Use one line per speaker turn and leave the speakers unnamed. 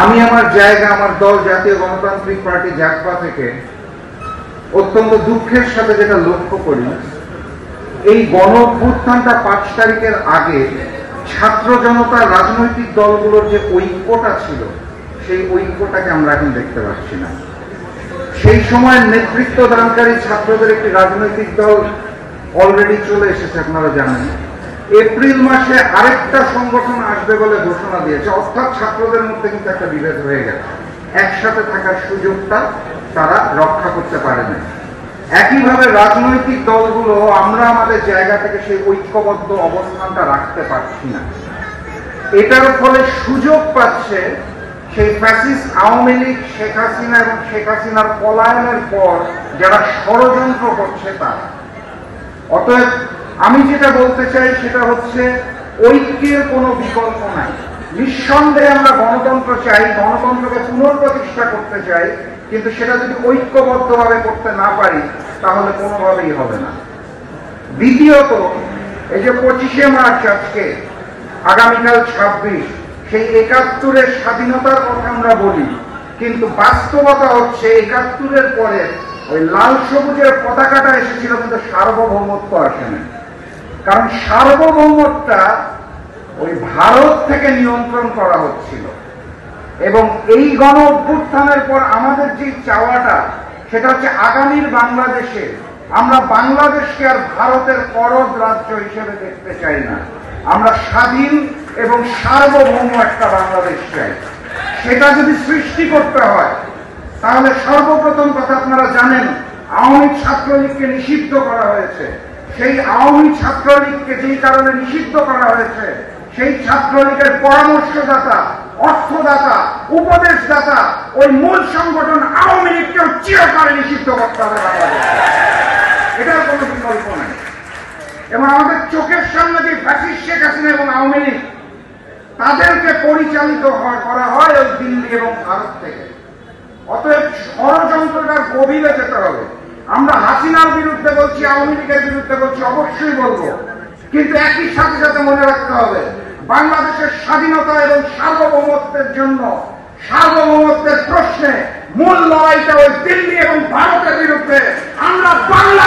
আমি আমার জায়গা, আমার দল জাতীয় গণতান্ত্রিক পার্টি জাগপা থেকে অত্যন্ত দুঃখের সাথে যেটা লক্ষ্য করি, এই গণ অভ্যুত্থানটা 5 তারিখের আগে ছাত্র জনতা রাজনৈতিক দলগুলোর যে ঐক্যটা ছিল, সেই ঐক্যটাকে আমরা এখন দেখতে পাচ্ছি না। সেই সময় নেতৃত্ব দানকারী ছাত্রদের একটি রাজনৈতিক দল অলরেডি চলে এসেছে, আপনারা জানেন। এপ্রিল মাসে আরেকটা সংগঠন আসবে বলে ঘোষণা দিয়েছে, অর্থাৎ ছাত্রদের মধ্যে কিন্তু একটা বিভেদ হয়ে গেছে। একসাথে থাকার সুযোগটা তারা রক্ষা করতে পারে না। একইভাবে রাজনৈতিক দলগুলো আমরা আমাদের জায়গা থেকে সেই ঐক্যবদ্ধ অবস্থানটা রাখতে পারছি না। এটার ফলে সুযোগ পাচ্ছে সেই ফ্যাসিস্ট আওয়ামী লীগ, শেখ হাসিনা এবং শেখ হাসিনার পলায়নের পর যারা ষড়যন্ত্র করছে তারা। অতএব আমি যেটা বলতে চাই সেটা হচ্ছে ঐক্যের কোনো বিকল্প নাই। নিঃসন্দেহে আমরা গণতন্ত্র চাই, গণতন্ত্রকে পুনর্প্রতিষ্ঠা করতে চাই, কিন্তু সেটা যদি ঐক্যবদ্ধভাবে করতে না পারি তাহলে কোনোভাবেই হবে না। দ্বিতীয়ত, এই যে 25শে মার্চ আজকে, আগামীকাল 26, সেই 71-এর স্বাধীনতার কথা আমরা বলি, কিন্তু বাস্তবতা হচ্ছে 71-এর পরে ওই লাল সবুজের পতাকাটা এসেছিল, কিন্তু সার্বভৌমত্ব আসেনি। কারণ সার্বভৌমত্বটা ওই ভারত থেকে নিয়ন্ত্রণ করা হচ্ছিল। এবং এই গণ অভ্যুত্থানের পর আমাদের যে চাওয়াটা, সেটা হচ্ছে আগামীর বাংলাদেশে আমরা বাংলাদেশকে আর ভারতের করদ রাজ্য হিসেবে দেখতে চাই না। আমরা স্বাধীন এবং সার্বভৌম একটা বাংলাদেশ চাই। সেটা যদি সৃষ্টি করতে হয় তাহলে সর্বপ্রথম কথা, আপনারা জানেন আওয়ামী ছাত্রলীগকে নিষিদ্ধ করা হয়েছে। সেই আওয়ামী ছাত্রলীগকে যেই কারণে নিষিদ্ধ করা হয়েছে, সেই ছাত্রলীগের পরামর্শদাতা, অর্থদাতা, উপদেশদাতা, ওই মূল সংগঠন আওয়ামী লীগকেও চিরকালে নিষিদ্ধ করতে হবে বাংলাদেশে। এটার কোনো বিকল্প নাই। এবং আমাদের চোখের সামনে যে ফ্যাসিস্ট শেখ হাসিনা এবং আওয়ামী লীগ, তাদেরকে পরিচালিত করা হয় ওই দিল্লি এবং ভারত থেকে। অতএব ষড়যন্ত্রটার গভীরে যেতে হবে। আমরা হাসিনার বিরুদ্ধে বলছি, আওয়ামী লীগের বিরুদ্ধে বলছি, অবশ্যই বলবো, কিন্তু একই সাথে সাথে মনে রাখতে হবে বাংলাদেশের স্বাধীনতা এবং সার্বভৌমত্বের জন্য, সার্বভৌমত্বের প্রশ্নে মূল লড়াইটা ওই দিল্লি এবং ভারতের বিরুদ্ধে। আমরা বাংলা